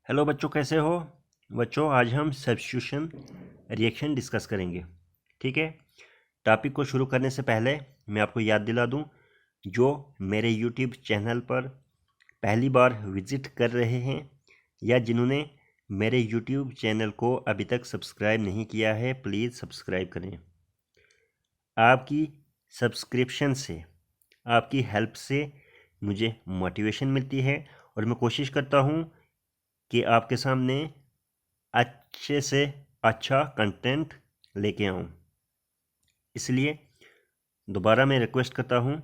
Hello बच्चों, कैसे हो बच्चों। आज हम सब्स्टिट्यूशन रिएक्शन डिस्कस करेंगे। ठीक है। टॉपिक को शुरू करने से पहले मैं आपको याद दिला दूं, जो मेरे यूट्यूब चैनल पर पहली बार विजिट कर रहे हैं या जिन्होंने मेरे यूट्यूब चैनल को अभी तक सब्सक्राइब नहीं किया है, प्लीज़ सब्सक्राइब करें। आपकी सब्सक्रिप्शन से, आपकी हेल्प से मुझे मोटिवेशन मिलती है और मैं कोशिश करता हूँ कि आपके सामने अच्छे से अच्छा कंटेंट लेके आऊँ। इसलिए दोबारा मैं रिक्वेस्ट करता हूँ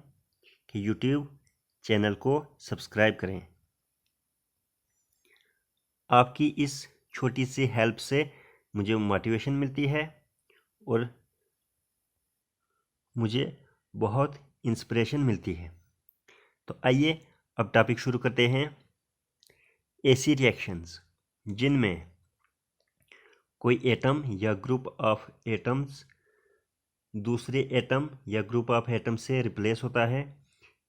कि यूट्यूब चैनल को सब्सक्राइब करें। आपकी इस छोटी सी हेल्प से मुझे मोटिवेशन मिलती है और मुझे बहुत इंस्पिरेशन मिलती है। तो आइए अब टॉपिक शुरू करते हैं। ऐसी रिएक्शंस जिनमें कोई एटम या ग्रुप ऑफ एटम्स दूसरे एटम या ग्रुप ऑफ एटम से रिप्लेस होता है,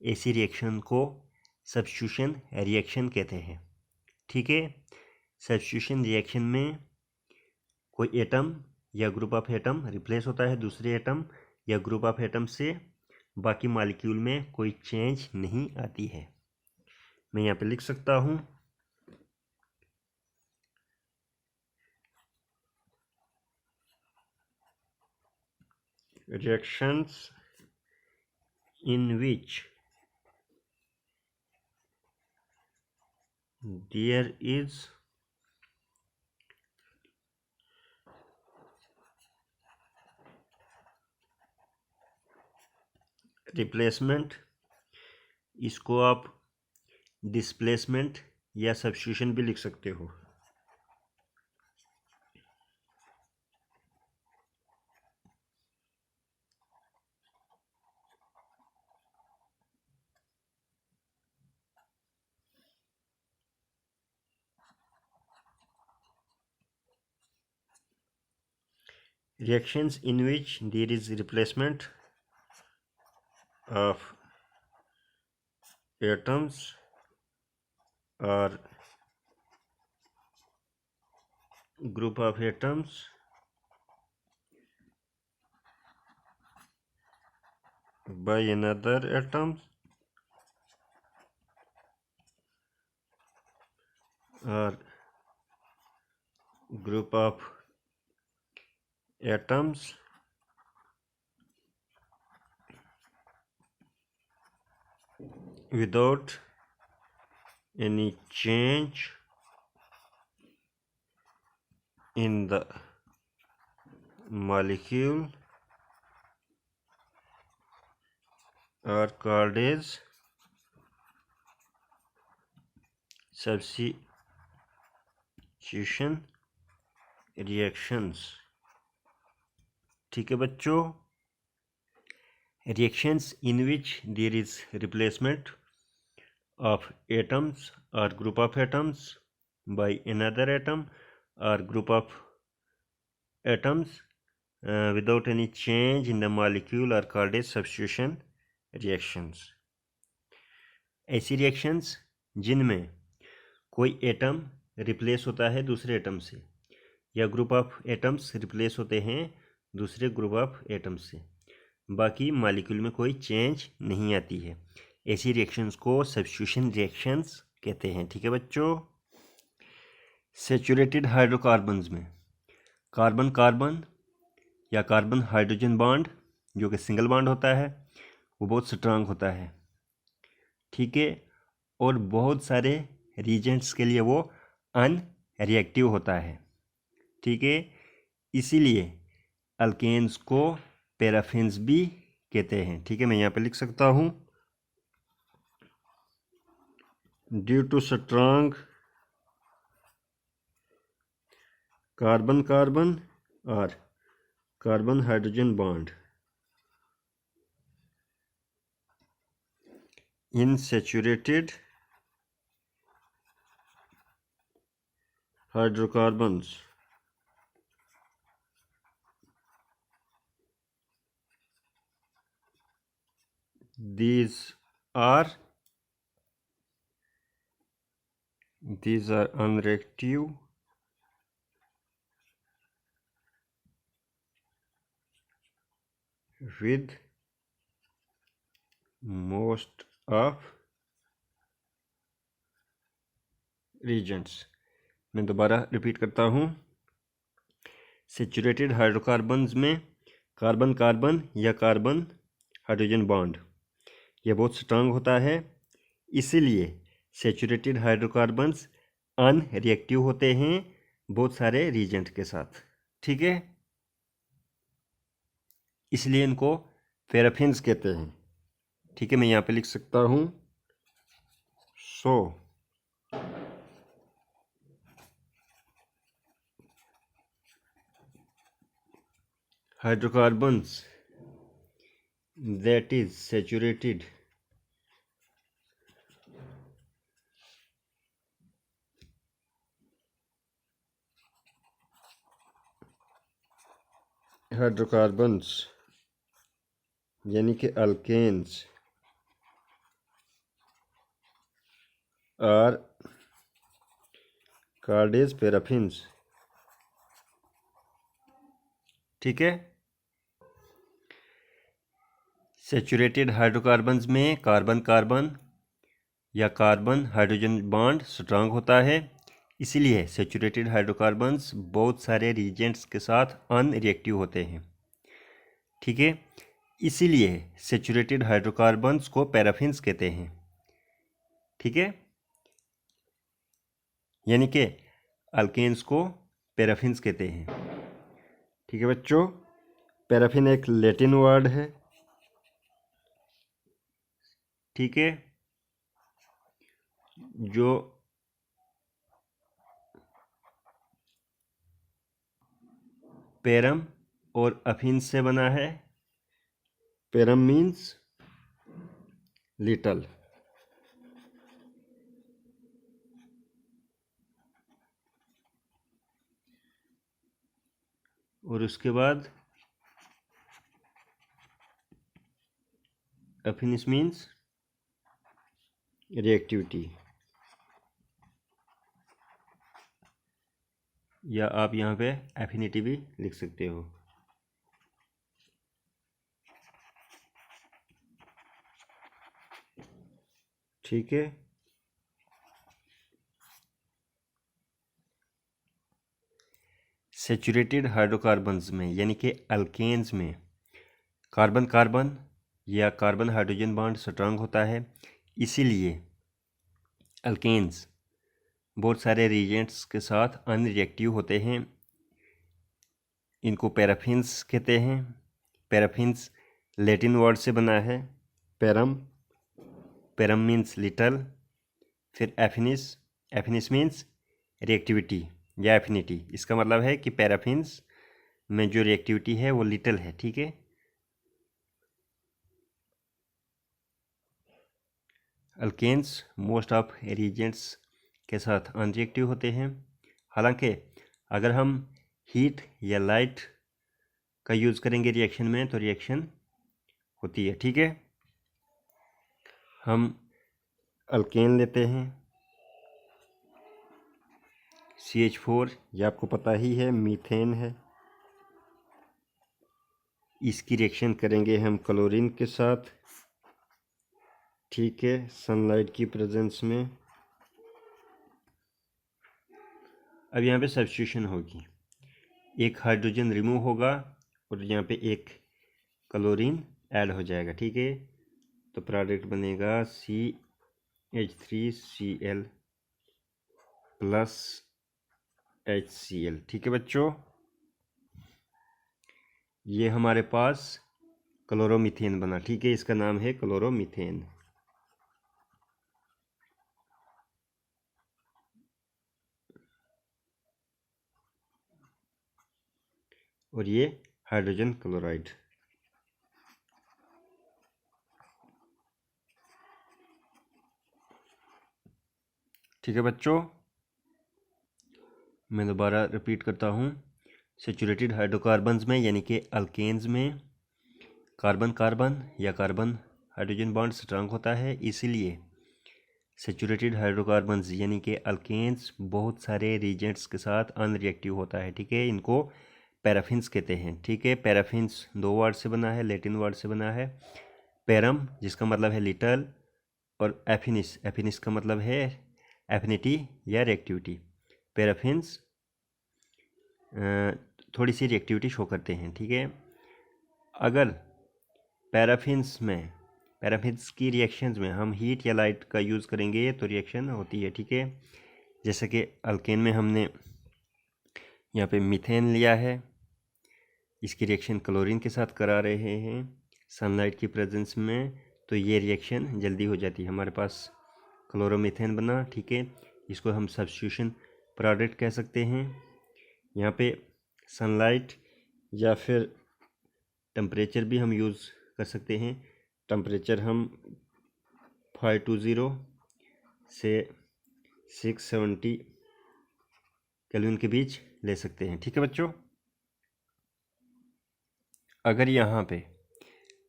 ऐसी रिएक्शन को सब्स्टिट्यूशन रिएक्शन कहते हैं। ठीक है। सब्स्टिट्यूशन रिएक्शन में कोई एटम या ग्रुप ऑफ एटम रिप्लेस होता है दूसरे एटम या ग्रुप ऑफ एटम से, बाकी मॉलिक्यूल में कोई चेंज नहीं आती है। मैं यहाँ पे लिख सकता हूँ, reactions in which there is replacement, इसको आप डिस्प्लेसमेंट या सब्स्टिट्यूशन भी लिख सकते हो। Reactions in which there is replacement of atoms or group of atoms by another atom or group of atoms without any change in the molecule are called as substitution reactions। ठीक है बच्चों। reactions in which there is replacement of atoms or group of atoms by another atom or group of atoms without any change in the molecule are called as substitution reactions। ऐसी reactions जिनमें कोई atom replace होता है दूसरे atom से या group of atoms replace होते हैं दूसरे ग्रुप ऑफ एटम्स से, बाकी मॉलिक्यूल में कोई चेंज नहीं आती है, ऐसी रिएक्शंस को सब्स्टिट्यूशन रिएक्शंस कहते हैं। ठीक है बच्चों। सैचुरेटेड हाइड्रोकार्बन्स में कार्बन कार्बन या कार्बन हाइड्रोजन बॉन्ड, जो कि सिंगल बॉन्ड होता है, वो बहुत स्ट्रांग होता है। ठीक है। और बहुत सारे रीजेंट्स के लिए वो अनरिएक्टिव होता है। ठीक है। इसीलिए अल्केन्स को पैराफिन्स भी कहते हैं। ठीक है। मैं यहाँ पे लिख सकता हूँ, due to strong carbon carbon और carbon hydrogen bond in saturated hydrocarbons these are these are unreactive with most of reagents। मैं दोबारा रिपीट करता हूँ, सेचुरेटेड हाइड्रोकार्बन्स में कार्बन कार्बन या कार्बन हाइड्रोजन बॉन्ड यह बहुत स्ट्रांग होता है, इसीलिए सेचुरेटेड हाइड्रोकार्बन्स अनरिएक्टिव होते हैं बहुत सारे रीजेंट के साथ। ठीक है, इसलिए इनको पैराफिन्स कहते हैं। ठीक है, मैं यहाँ पे लिख सकता हूँ so hydrocarbons that is saturated hydrocarbons यानी कि alkanes are called as paraffins. ठीक है, सेचुरेटेड हाइड्रोकार्बन्स में कार्बन कार्बन या कार्बन हाइड्रोजन बॉन्ड स्ट्रांग होता है, इसीलिए सेचुरेटेड हाइड्रोकार्बन्स बहुत सारे रिएजेंट्स के साथ अनरिएक्टिव होते हैं। ठीक है, इसीलिए सेचुरेटेड हाइड्रोकार्बन्स को पैराफिन्स कहते हैं। ठीक है, यानी कि अल्केन्स को पैराफिन्स कहते हैं। ठीक है बच्चों, पैराफिन एक लैटिन वर्ड है। ठीक है, जो पैरम और अफिन से बना है। पैरम मीन्स लिटल, और उसके बाद अफिनिस मीन्स रिएक्टिविटी, या आप यहाँ पे एफिनिटी भी लिख सकते हो। ठीक है, सेचुरेटेड हाइड्रोकार्बन्स में यानी कि अल्केन्स में कार्बन कार्बन या कार्बन हाइड्रोजन बॉन्ड स्ट्रांग होता है, इसीलिए अल्केन्स बहुत सारे रिएजेंट्स के साथ अनरिएक्टिव होते हैं। इनको पैराफिन्स कहते हैं। पैराफिन्स लैटिन वर्ड से बना है, पैरम, पैरम मीन्स लिटल, फिर एफिनिस, एफिनिस मीन्स रिएक्टिविटी या एफिनिटी। इसका मतलब है कि पैराफिन्स में जो रिएक्टिविटी है वो लिटल है। ठीक है, अल्केन्स मोस्ट ऑफ रिएजेंट्स के साथ अनरिएक्टिव होते हैं। हालांकि अगर हम हीट या लाइट का यूज़ करेंगे रिएक्शन में तो रिएक्शन होती है। ठीक है, हम अल्केन लेते हैं CH4, ये आपको पता ही है मीथेन है। इसकी रिएक्शन करेंगे हम क्लोरीन के साथ। ठीक है, सनलाइट की प्रेजेंस में। अब यहाँ पे सब्स्टिट्यूशन होगी, एक हाइड्रोजन रिमूव होगा और यहाँ पे एक क्लोरीन ऐड हो जाएगा। ठीक है, तो प्रोडक्ट बनेगा CH3Cl प्लस HCl। ठीक है बच्चों, ये हमारे पास क्लोरोमीथेन बना। ठीक है, इसका नाम है क्लोरोमीथेन। और ये हाइड्रोजन क्लोराइड। ठीक है बच्चों, मैं दोबारा रिपीट करता हूँ, सेचुरेटेड हाइड्रोकार्बन्स में यानी कि अल्केन्स में कार्बन कार्बन या कार्बन हाइड्रोजन बॉन्ड स्ट्रांग होता है, इसीलिए सेचुरेटेड हाइड्रोकार्बन्स यानी कि अल्केन्स बहुत सारे रिएजेंट्स के साथ अनरिएक्टिव होता है, ठीक है। इनको पैराफिन्स कहते हैं, ठीक है। पैराफिन्स 2 वर्ड से बना है, लैटिन वर्ड से बना है। पैरम जिसका मतलब है लिटल, और एफिनिस, एफिनिस का मतलब है एफिनिटी या रिएक्टिविटी। पैराफिन्स थोड़ी सी रिएक्टिविटी शो करते हैं, ठीक है। अगर पैराफिन्स की रिएक्शंस में हम हीट या लाइट का यूज़ करेंगे तो रिएक्शन होती है, ठीक है। जैसे कि अल्केन में हमने यहाँ पे मीथेन लिया है, इसकी रिएक्शन क्लोरीन के साथ करा रहे हैं सनलाइट की प्रेजेंस में, तो ये रिएक्शन जल्दी हो जाती है। हमारे पास क्लोरोमीथेन बना, ठीक है। इसको हम सब्स्टिट्यूशन प्रोडक्ट कह सकते हैं। यहाँ पे सनलाइट या फिर टेम्परेचर भी हम यूज़ कर सकते हैं। टेम्परेचर हम 520 से 670 केल्विन के बीच ले सकते हैं, ठीक है बच्चों। अगर यहाँ पे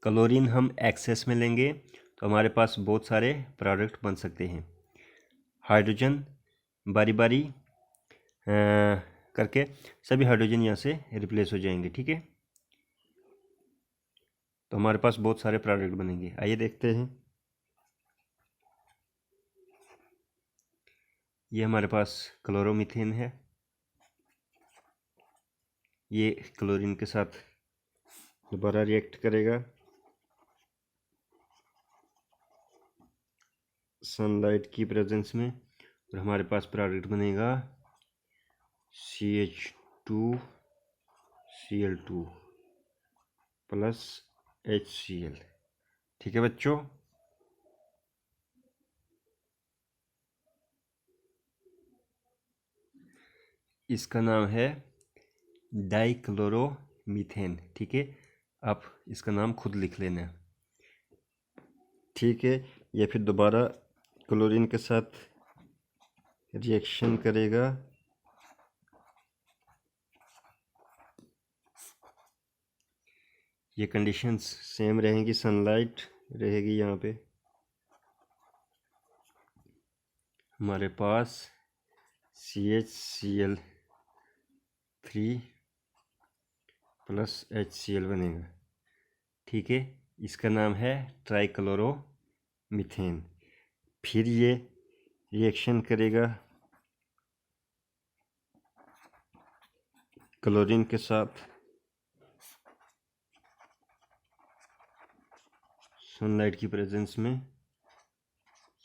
क्लोरीन हम एक्सेस में लेंगे तो हमारे पास बहुत सारे प्रोडक्ट बन सकते हैं। हाइड्रोजन बारी बारी करके सभी हाइड्रोजन यहाँ से रिप्लेस हो जाएंगे, ठीक है। तो हमारे पास बहुत सारे प्रोडक्ट बनेंगे। आइए देखते हैं। ये हमारे पास क्लोरोमीथेन है, ये क्लोरीन के साथ दोबारा रिएक्ट करेगा, सनलाइट की प्रेजेंस में, और हमारे पास प्रोडक्ट बनेगा CH2Cl2 प्लस HCl, ठीक है बच्चों। इसका नाम है डाइक्लोरोमीथेन, ठीक है। आप इसका नाम खुद लिख लेना, ठीक है। या फिर दोबारा क्लोरीन के साथ रिएक्शन करेगा, ये कंडीशंस सेम रहेंगी, सनलाइट रहेगी यहाँ पे। हमारे पास CHCl3 प्लस HCl बनेगा, ठीक है। इसका नाम है ट्राइक्लोरोमीथेन। फिर ये रिएक्शन करेगा क्लोरीन के साथ, सनलाइट की प्रेजेंस में,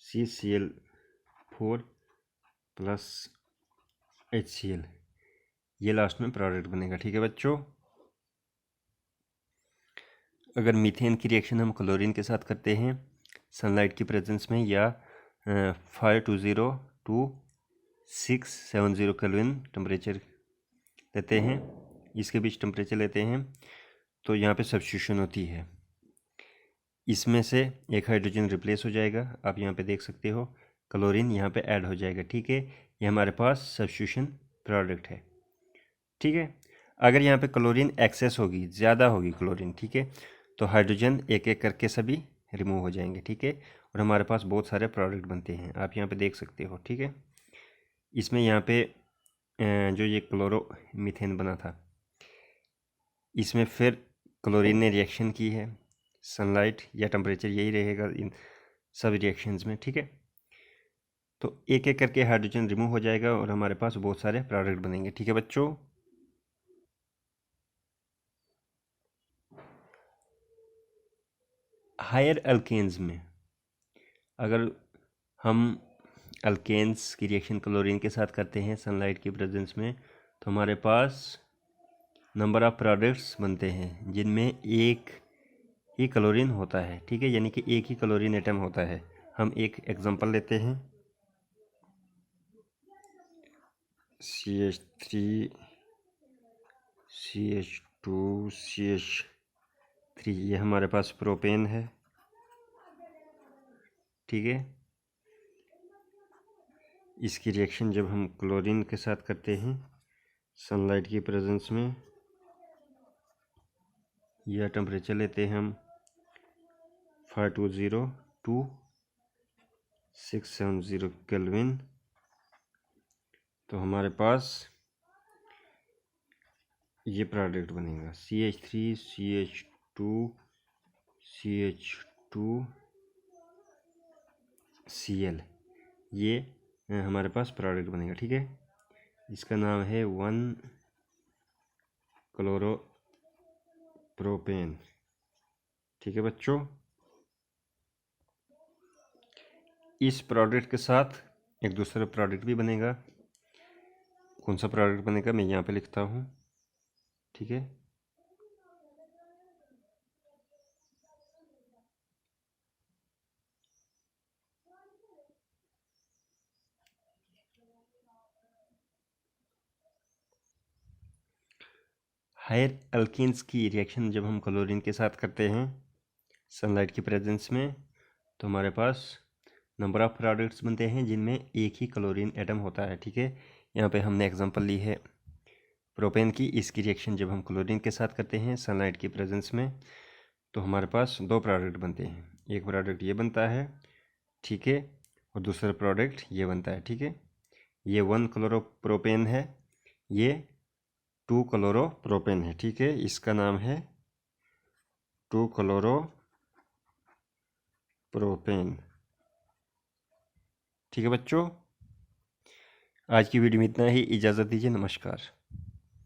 CCl4 प्लस HCl, ये लास्ट में प्रोडक्ट बनेगा, ठीक है बच्चों। अगर मीथेन की रिएक्शन हम क्लोरीन के साथ करते हैं सनलाइट की प्रेजेंस में, या 520 to 670 केल्विन टेम्परेचर लेते हैं, इसके बीच टेम्परेचर लेते हैं, तो यहाँ पे सब्स्टिट्यूशन होती है। इसमें से एक हाइड्रोजन रिप्लेस हो जाएगा, आप यहाँ पे देख सकते हो, क्लोरीन यहाँ पे ऐड हो जाएगा, ठीक है। ये हमारे पास सब्स्टिट्यूशन प्रोडक्ट है, ठीक है। अगर यहाँ पे क्लोरीन एक्सेस होगी, ज़्यादा होगी क्लोरीन, ठीक है, तो हाइड्रोजन एक एक करके सभी रिमूव हो जाएंगे, ठीक है। और हमारे पास बहुत सारे प्रोडक्ट बनते हैं, आप यहाँ पे देख सकते हो, ठीक है। इसमें यहाँ पे जो ये क्लोरोमीथेन बना था, इसमें फिर क्लोरीन ने रिएक्शन की है, सनलाइट या टेम्परेचर यही रहेगा इन सब रिएक्शंस में, ठीक है। तो एक एक करके हाइड्रोजन रिमूव हो जाएगा और हमारे पास बहुत सारे प्रोडक्ट बनेंगे, ठीक है बच्चों। हायर अल्केन्स में अगर हम अल्केन्स की रिएक्शन क्लोरीन के साथ करते हैं सनलाइट की प्रेजेंस में, तो हमारे पास नंबर ऑफ प्रोडक्ट्स बनते हैं जिनमें एक ही क्लोरीन होता है, ठीक है, यानी कि एक ही क्लोरीन एटम होता है। हम एक एग्जांपल लेते हैं, CH3 CH2 CH3, ये हमारे पास प्रोपेन है, ठीक है। इसकी रिएक्शन जब हम क्लोरीन के साथ करते हैं सनलाइट की प्रेजेंस में, यह टेम्परेचर लेते हैं हम 520 to 670 केल्विन। तो हमारे पास ये प्रोडक्ट बनेगा CH3 CH2 CH2 Cl। ये हमारे पास प्रोडक्ट बनेगा, ठीक है। इसका नाम है 1-क्लोरोप्रोपेन, ठीक है बच्चों। इस प्रोडक्ट के साथ एक दूसरा प्रोडक्ट भी बनेगा। कौन सा प्रोडक्ट बनेगा मैं यहाँ पे लिखता हूँ, ठीक है। हायर अल्कीन्स की रिएक्शन जब हम क्लोरीन के साथ करते हैं सनलाइट की प्रेजेंस में, तो हमारे पास नंबर ऑफ प्रोडक्ट्स बनते हैं जिनमें एक ही क्लोरीन एटम होता है, ठीक है। यहाँ पे हमने एग्जांपल ली है प्रोपेन की। इसकी रिएक्शन जब हम क्लोरीन के साथ करते हैं सनलाइट की प्रेजेंस में, तो हमारे पास दो प्रोडक्ट बनते हैं। एक प्रोडक्ट ये बनता है, ठीक है, और दूसरा प्रोडक्ट ये बनता है, ठीक है। ये 1-क्लोरोप्रोपेन है, ये 2-क्लोरोप्रोपेन है, ठीक है। इसका नाम है 2-क्लोरोप्रोपेन, ठीक है बच्चों। आज की वीडियो में इतना ही, इजाज़त दीजिए, नमस्कार।